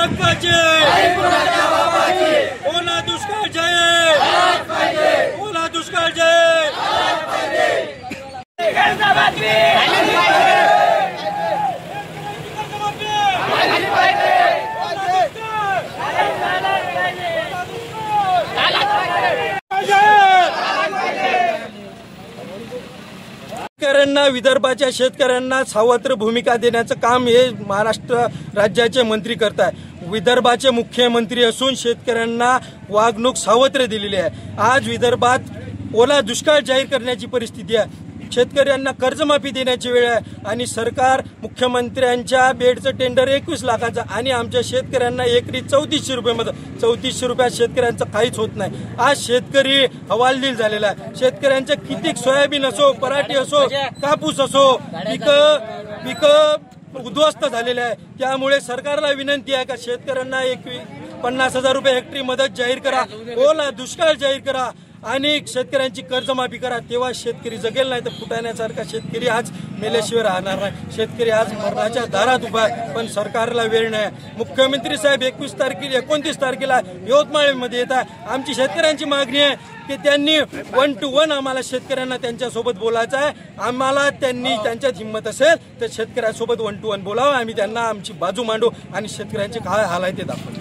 हक्काचे ओला दुष्काळ जय, ओला दुष्काळ जय। शेतकऱ्यांना, विदर्भाच्या शेतकऱ्यांना सावत्र भूमिका देण्याचं काम हे महाराष्ट्र राज्याचे मंत्री करत आहे। विदर्भाचे मुख्यमंत्री असून शेतकऱ्यांना वागणूक सावत्र दिलेली आहे। आज विदर्भात ओला दुष्काळ जाहीर करण्याची परिस्थिती आहे। शेतकऱ्यांना कर्जमाफी देण्याची वेळ आहे आणि सरकार मुख्यमंत्र्यांच्या बेडचं टेंडर 21 लाखाचं आणि आमच्या शेतकऱ्यांना एकरी 3400 रुपयामध्ये 3400 रुपयात शेतकऱ्यांचं काहीच होत नाही। आज शेतकरी हवालदिल झालेला आहे। शेतकऱ्यांचं किती सोयाबीन असो, पराठी असो, कापूस असो, पिकं उद्ध्वस्त झालेले आहे। त्यामुळे सरकारला विनंती आहे का शेतकऱ्यांना 50,000 रुपये हेक्टरी मदत जाहीर करा, ओला दुष्काळ जाहीर करा आणि शेतकऱ्यांची कर्जमाफी करा, तेव्हा शेतकरी जगेल। नाही तर फुटाण्यासारखा शेतकरी आज मेल्याशिवाय राहणार नाही। शेतकरी आज मरणाच्या दारात उभा आहे, पण सरकारला वेळ नाही। मुख्यमंत्री साहेब 29 तारखेला यवतमाळमध्ये येत आहे। आमची शेतकऱ्यांची मागणी आहे की त्यांनी 1 to 1 आम्हाला शेतकऱ्यांना त्यांच्यासोबत बोलायचं आहे। आम्हाला त्यांनी त्यांच्यात हिंमत असेल तर शेतकऱ्यांसोबत 1 to 1 बोलावं, आम्ही त्यांना आमची बाजू मांडू आणि शेतकऱ्यांचे काय हाल आहे ते दाखवू।